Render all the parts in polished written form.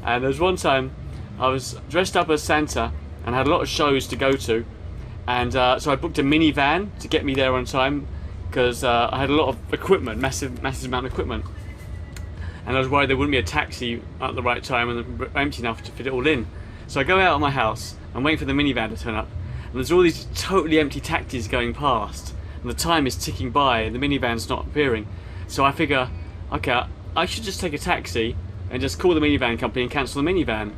And there was one time I was dressed up as Santa and had a lot of shows to go to, and so I booked a minivan to get me there on time because I had a lot of equipment, massive amount of equipment, and I was worried there wouldn't be a taxi at the right time and empty enough to fit it all in. So I go out of my house, I'm waiting for the minivan to turn up, and there's all these totally empty taxis going past, and the time is ticking by and the minivan's not appearing. So I figure, okay, I should just take a taxi and just call the minivan company and cancel the minivan.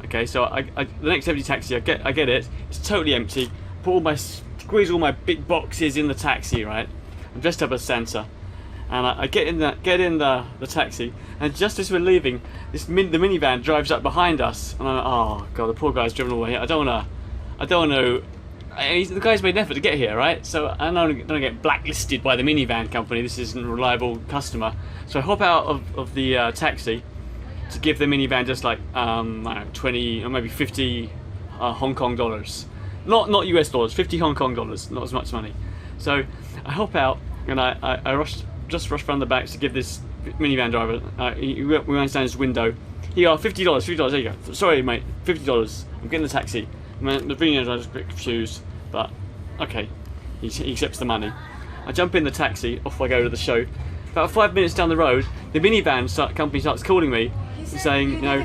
Okay, so the next empty taxi, I get it. It's totally empty. Squeeze all my big boxes in the taxi, right? I'm dressed up as Santa, and I get in the taxi, and just as we're leaving, the minivan drives up behind us, and I'm like, oh god, the poor guy's driven all the way here. I don't wanna. The guy's made an effort to get here, right? So I don't get blacklisted by the minivan company. This isn't a reliable customer. So I hop out of the taxi to give the minivan just like I don't know, 20 or maybe 50 Hong Kong dollars, not US dollars, 50 Hong Kong dollars, not as much money. So I hop out and I rushed around the back to give this minivan driver. We went down his window. He got $50. There you go. Sorry, mate, $50. I'm getting the taxi. The minivan driver's a bit confused, but okay, he accepts the money. I jump in the taxi. Off I go to the show. About 5 minutes down the road, the minivan company starts calling me, saying, you know,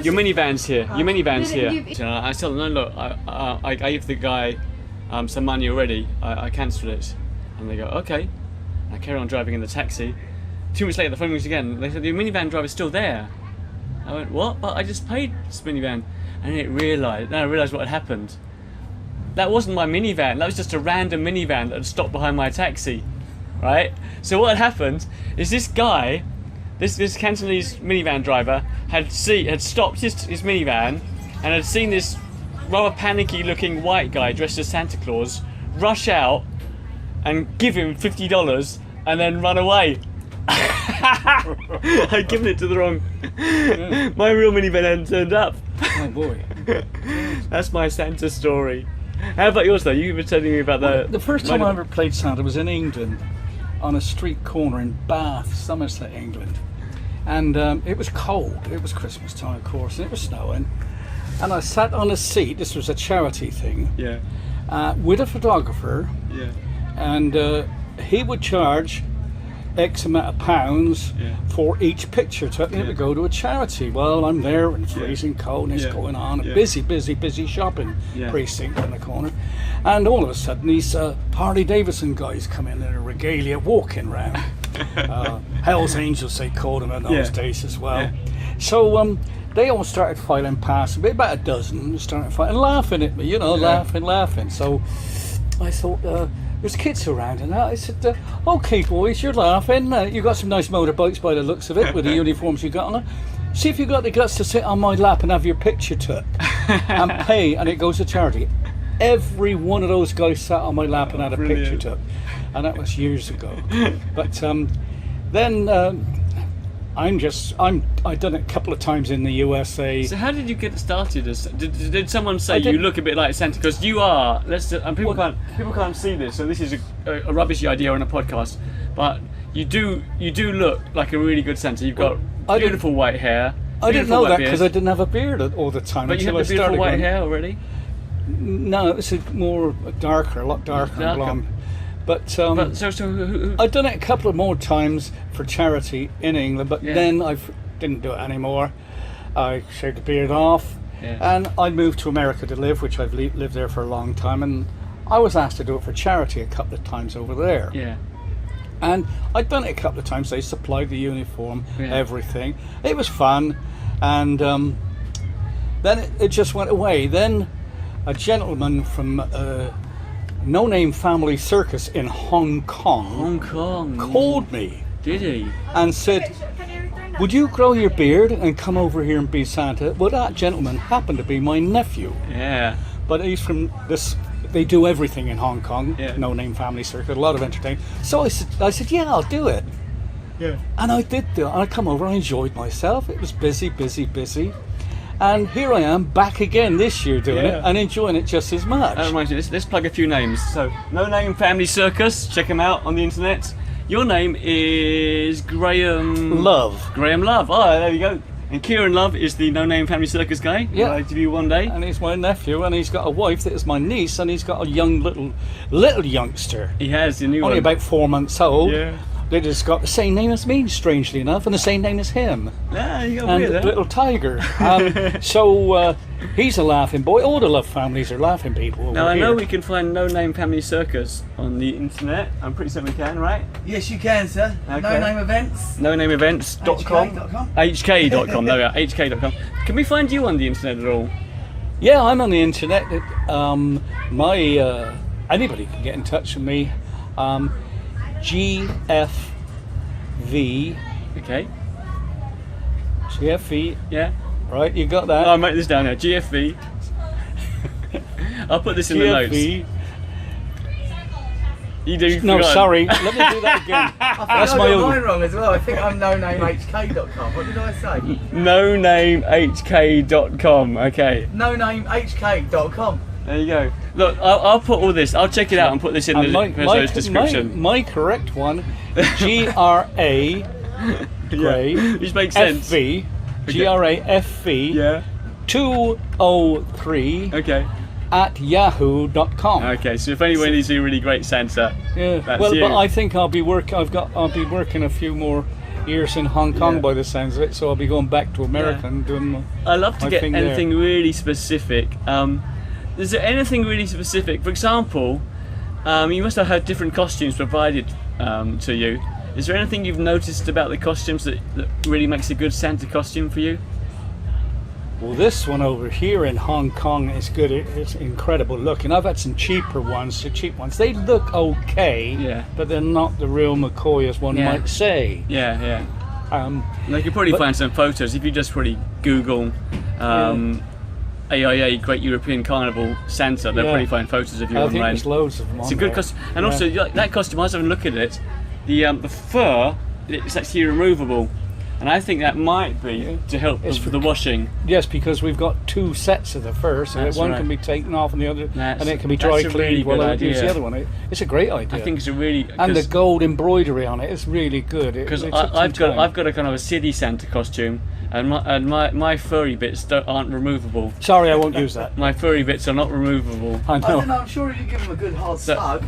your minivan's here. Your minivan's here. So I tell them, no, look, I gave the guy some money already. I cancelled it. And they go, okay. And I carry on driving in the taxi. 2 minutes later, the phone rings again. They said, the minivan driver's still there. I went, what? But I just paid this minivan. And then I realised what had happened. That wasn't my minivan. That was just a random minivan that had stopped behind my taxi. Right? So what had happened is this guy, this Cantonese minivan driver, had stopped his minivan and had seen this rather panicky looking white guy dressed as Santa Claus rush out and give him $50 and then run away. I'd given it to the wrong. My real minivan hadn't turned up. Oh boy. That's my Santa story. How about yours though? You were telling me about the first time I ever played Santa was in England, on a street corner in Bath, Somerset, England. And it was cold. It was Christmas time, of course, and it was snowing. And I sat on a seat. This was a charity thing. Yeah. With a photographer. Yeah. And he would charge X amount of pounds for each picture to it would go to a charity. Well, I'm there in freezing cold and it's going on. A busy shopping precinct in the corner. And all of a sudden these Harley Davidson guys come in a regalia walking round. Hell's Angels they called them in those days as well. Yeah. So they all started filing past, about a dozen started fighting, laughing at me, you know, laughing. So I thought, there's kids around and that. I said, okay boys, you're laughing. You got some nice motorbikes by the looks of it with the uniforms you got on it. See if you got the guts to sit on my lap and have your picture took and pay, and it goes to charity. Every one of those guys sat on my lap and had a picture took, and that was years ago. But then I've done it a couple of times in the USA. So how did you get started? Did someone say you look a bit like Santa? Because you are. And people can't see this, so this is a rubbishy idea on a podcast. But you do look like a really good Santa. You've got beautiful white hair. I didn't know that because I didn't have a beard all the time. But you had the beautiful white hair already. No, it's a lot darker and blonde. But who? I've done it a couple of more times for charity in England, but then I didn't do it anymore. I shaved the beard off, and I moved to America to live, which I've lived there for a long time, and I was asked to do it for charity a couple of times over there. Yeah. And I'd done it a couple of times. They supplied the uniform, everything. It was fun, and then it just went away. Then a gentleman from No Name Family Circus in Hong Kong called me. Did he? And said, would you grow your beard and come over here and be Santa? Well, that gentleman happened to be my nephew. Yeah. But he's from this, they do everything in Hong Kong, No Name Family Circuit, a lot of entertainment. So I said, yeah, I'll do it. Yeah. And I did do it. And I come over, I enjoyed myself. It was busy. And here I am back again this year doing it and enjoying it just as much. That reminds me, let's plug a few names. So, No Name Family Circus, check them out on the internet. Your name is Graham Love. Graham Love. Oh, there you go. And Kieran Love is the No Name Family Circus guy. Yeah. I'll interview one day. And he's my nephew, and he's got a wife that is my niece, and he's got a young little youngster. He has a new Only one. about 4 months old. Yeah. They just got the same name as me, strangely enough, and the same name as him. Yeah, you got And weird, huh? little Tiger. So he's a laughing boy. All the Love families are laughing people. Now over I know here. we can find No Name Family Circus on the internet. I'm pretty certain we can, right? Yes, you can, sir. Okay. No name events. NoNameEvents.com. HK.com. HK.com. There we are. HK.com. Can we find you on the internet at all? Yeah, I'm on the internet. Anybody can get in touch with me. GFV. Okay. GFV. Yeah. Right, you got that. I'll make this down here. GFV. I'll put this in the notes. GFV. You do. No, forgot. sorry. Let me do that again. That's I my got own. mine wrong as well. I think I'm nonamehk.com. What did I say? NoNameHK.com. Okay. Nonamehk.com. There you go. Look, I'll put all this. I'll check it out and put this in And the episode's description. my correct one is GRA Gray Which makes sense. FV GRAFV Yeah. 203 Okay. at yahoo.com. Okay. So if anyone needs a really great Santa, Yeah. that's Well, you. but I think I'll be working a few more years in Hong Kong Yeah. by the sounds of it. So I'll be going back to America and doing. I love to my get thing there. anything really specific. Is there anything really specific? For example, you must have had different costumes provided to you. Is there anything you've noticed about the costumes that really makes a good Santa costume for you? Well, this one over here in Hong Kong is good. It's incredible looking. I've had some cheaper ones, the cheap ones. They look okay, Yeah. but they're not the real McCoy, as one Yeah. might say. Yeah, yeah. Um, And you could probably find some photos if you just probably Google AIA Great European Carnival Santa. They'll Yeah. probably find photos of you I think online. there's loads of them. It's on a good there. costume, and Yeah. also like, that costume. I was having a look at it. The fur, it's actually removable, and I think that might be to help It's with for- the washing. Yes, because we've got two sets of the fur, so That's one right. can be taken off and the other, That's- and it can be that's dry a cleaned really while good I use the idea. other one. It's a great idea. I think it's a really and the gold embroidery on it is really good. because It took some I've time. got a kind of a city Santa costume, and my furry bits aren't removable. Sorry, I won't use that. My furry bits are not removable. I I don't know. know, I'm sure if you give them a good hard slug.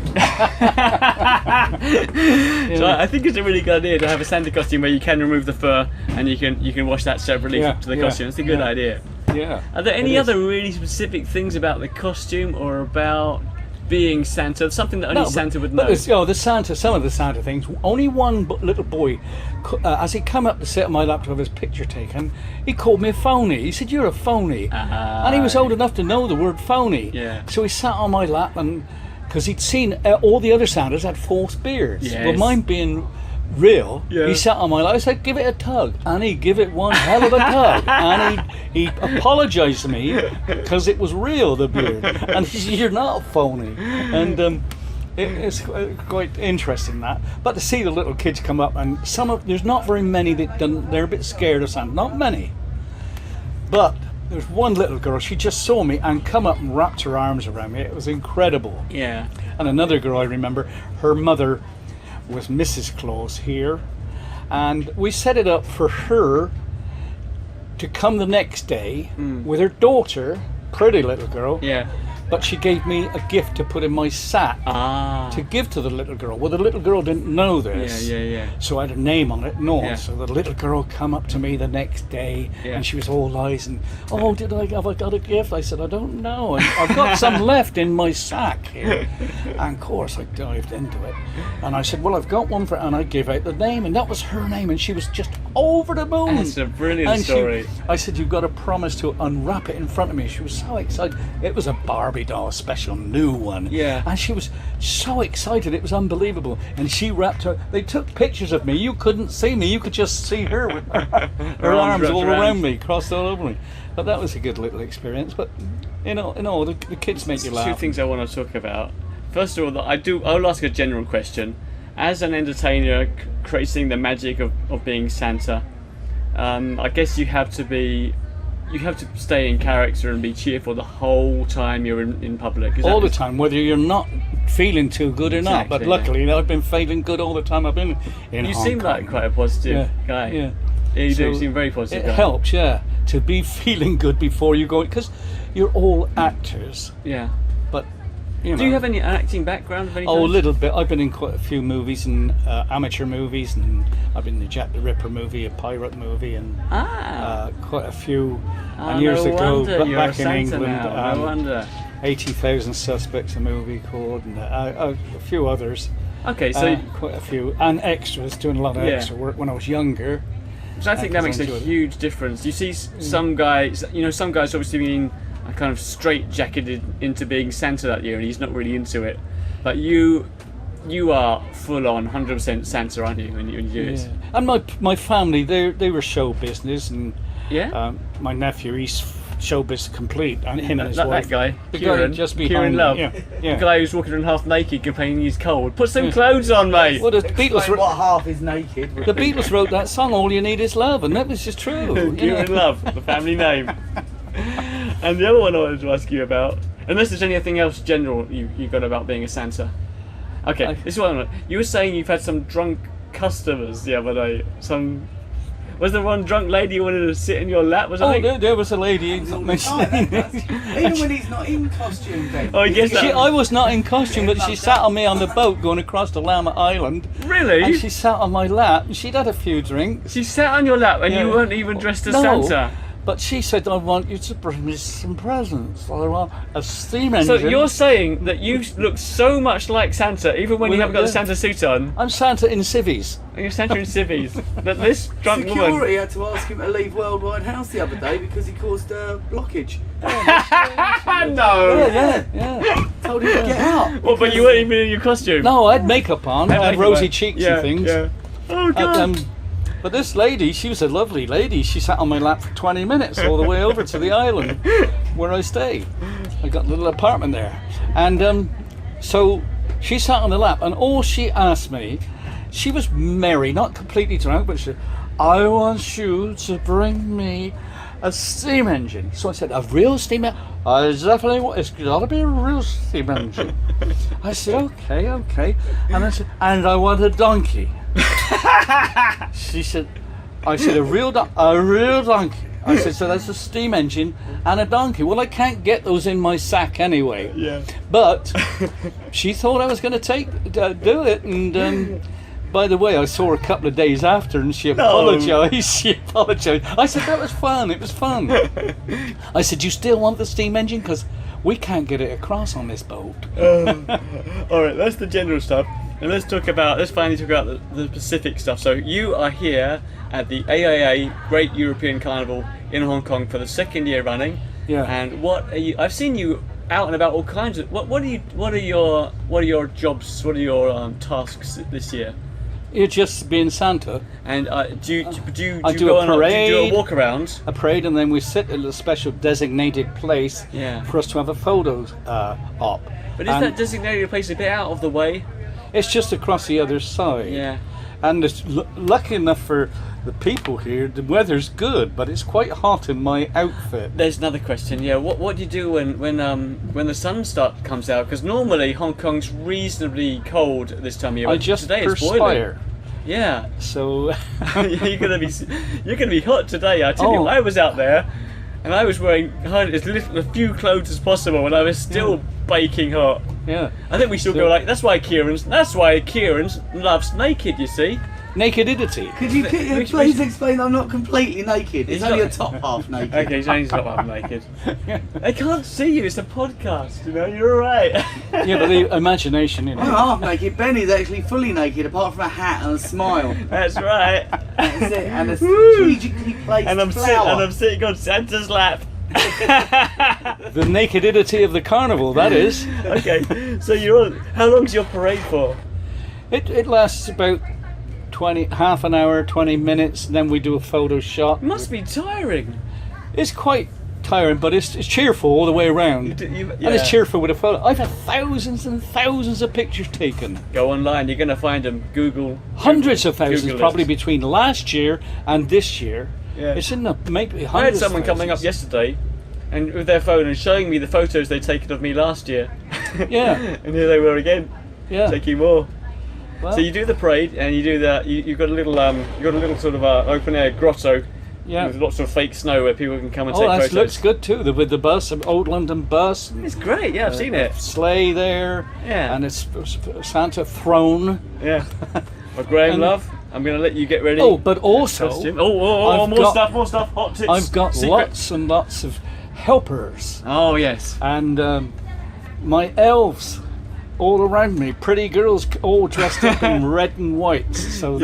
So I think it's a really good idea to have a Santa costume where you can remove the fur and you can wash that separately Yeah, to the yeah, costume. It's a good yeah. idea. Yeah. Are there any It is. other really specific things about the costume or about being Santa? Something that only No, Santa would but know. there's, the Santa, some of the Santa things. Only one little boy, as he come up to sit on my lap to have his picture taken, he called me a phony. He said, "You're a phony," and he was old enough to know the word phony. Yeah. So he sat on my lap, and because he'd seen all the other Santas had false beards, Yes. but mine being real, Yeah. he sat on my lap. I said, "Give it a tug," and he give it one hell of a tug, and he apologised to me because it was real, the beard, and he said, "You're not a phony," and it's quite interesting that. But to see the little kids come up, and there's not very many they're a bit scared of Santa, not many, but there's one little girl. She just saw me and come up and wrapped her arms around me. It was incredible. Yeah. And another girl I remember, her mother was Mrs. Claus here, and we set it up for her to come the next day with her daughter, pretty little girl, Yeah. but she gave me a gift to put in my sack to give to the little girl. Well, the little girl didn't know this. Yeah. So I had a name on it and all. Yeah. So the little girl come up to me the next day, Yeah. and she was all eyes and, "Oh, have I got a gift?" I said, "I don't know. I've got some left in my sack here." And of course I dived into it, and I said, "Well, I've got one for," and I gave out the name, and that was her name, and she was just over the moon. That's a brilliant And story. I said, "You've got to promise to unwrap it in front of me." She was so excited. It was a Barbie doll, a special new one. Yeah. And she was so excited, it was unbelievable. And she wrapped her. They took pictures of me. You couldn't see me. You could just see her with her arms wrapped all around. around me, crossed all over me. But that was a good little experience. But the kids make you Two laugh. things I want to talk about. First of all, I'll ask a general question. As an entertainer creating the magic of being Santa, I guess you have to stay in character and be cheerful the whole time you're in public. Is All that the time, whether you're not feeling too good or not. But Exactly, luckily, I've been feeling good all the time I've been in You Hong seem Kong. like quite a positive guy. Yeah. Yeah, you do seem very positive. It helps, to be feeling good before you go, because you're all actors. Yeah. But you know. Do you have any acting background of any Oh, a kind? little bit. I've been in quite a few movies, and amateur movies, and I've been in the Jack the Ripper movie, a pirate movie, and quite a few. And years ago, back in England, No wonder. 80,000 Suspects, a movie called, and a few others. Okay, so quite a few, and extras, doing a lot of extra work when I was younger. so I think that makes a huge difference. You see some guys, some guys obviously being kind of straight jacketed into being Santa that year, and he's not really into it. But you are full on 100% Santa, aren't you? When you do it. And my family, they were show business, and my nephew, he's showbiz complete, and him and his wife. That guy, the Kieran, guy just Kieran behind Love, the guy who's walking around half naked, complaining he's cold. Put some clothes on, mate. Well, the Beatles What half is naked? The Beatles wrote that song, "All You Need Is Love," and that was just true. Kieran Love, the family name. And the other one I wanted to ask you about, unless there's anything else general you got about being a Santa. Okay, this is what I want. You were saying you've had some drunk customers the other day. Was there one drunk lady who wanted to sit in your lap? There was a lady. Even when he's not in costume, Ben. Oh, I guess I was not in costume, but she sat on me on the boat going across to Lama Island. Really? And she sat on my lap, and she'd had a few drinks. She sat on your lap, and you weren't even dressed as Santa. But she said, "I want you to bring me some presents. I want a steam engine." So you're saying that you look so much like Santa, even when you haven't got the Santa suit on. I'm Santa in civvies. You're Santa in civvies. That this drunk Security woman had to ask him to leave Worldwide House the other day because he caused blockage. No. Yeah. Told him to get out. Well, but you weren't even in your costume. No, I had makeup on. I had rosy cheeks and things. Yeah. Oh god. But this lady, she was a lovely lady. She sat on my lap for 20 minutes all the way over to the island where I stay. I got a little apartment there. And so she sat on the lap, and all she asked me, she was merry, not completely drunk, but she said, "I want you to bring me a steam engine." So I said, "A real steam engine?" "I definitely want, it's got to be a real steam engine." I said, okay. And I said, "And I want a donkey." She said, I said, a real donkey. I said, "So that's a steam engine and a donkey." Well, I can't get those in my sack anyway. Yeah. But she thought I was going to do it, and by the way, I saw her a couple of days after, and she apologised. She apologised. I said, "That was fun. It was fun." I said, "You still want the steam engine? Because we can't get it across on this boat." All right, that's the general stuff. And let's finally talk about the specific stuff. So you are here at the AIA Great European Carnival in Hong Kong for the second year running. Yeah. And what are you? I've seen you out and about all kinds of. What are your jobs? What are your tasks this year? You're just being Santa. And do you I do go a parade, do you do a walk around? A parade, and then we sit at a special designated place for us to have a photo op. But is that designated place a bit out of the way? It's just across the other side. Yeah. And it's lucky enough for the people here, the weather's good, but it's quite hot in my outfit. There's another question. Yeah. What do you do when the sun comes out? Because normally Hong Kong's reasonably cold this time of year. I just today it's boiling. perspire. Yeah. So you're gonna be hot today. I tell you, I was out there, and I was wearing a few clothes as possible, and I was still baking hot. Yeah. I think we still go like that's why Kieran's loves naked. You see. Nakedity. Could you please explain I'm not completely naked? It's only a top half naked. Okay, he's only top half naked. They can't see you, it's a podcast, you're alright. Yeah, but the imagination, I'm half naked. Benny's actually fully naked apart from a hat and a smile. That's right. That's it. And a strategically placed flower. I'm sitting on Santa's lap. The nakedity of the carnival, that is. Okay, so how long's your parade for? It lasts about half an hour, 20 minutes, and then we do a photo shot. It must be tiring. It's quite tiring, but it's cheerful all the way around. And it's cheerful with a photo. I've had thousands and thousands of pictures taken. Go online, you're going to find them. Google. Hundreds of thousands, Google probably between last year and this year. Yeah. It's in the maybe hundreds. I had someone of coming up yesterday and with their phone and showing me the photos they'd taken of me last year. Yeah. And here they were again, taking more. Well, So you do the parade, and you do the you've got a little sort of open air grotto. Yeah. With lots of fake snow where people can come and take that photos. looks good too. With the bus, Old London bus. And, It's great. Yeah, I've seen it. Sleigh there. Yeah. And it's Santa throne. Yeah. Well, Graham, love, I'm going to let you get ready. Oh, but also, Costume. I've more got- stuff. Hot tips. I've got Secret. lots and lots of helpers. Oh yes. And my elves all around me, pretty girls all dressed up in red and white. So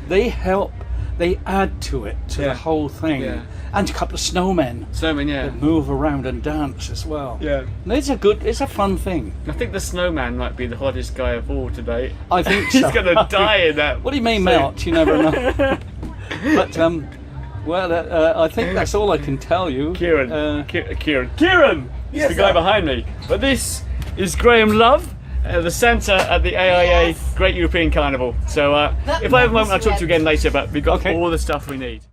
they help, they add to it, to the whole thing. Yeah. And a couple of snowmen Snowman, yeah. that move around and dance as well. Yeah. And it's a fun thing. I think the snowman might be the hottest guy of all today. I think He's so. going to die in that. Well, he may suit. melt, you never know. But I think that's all I can tell you. Kieran. Kieran! He's the guy behind me. But this is Graham Love, the Santa at the AIA Great European Carnival. So if I have a moment, I'll talk to you again later, but we've got Okay. all the stuff we need.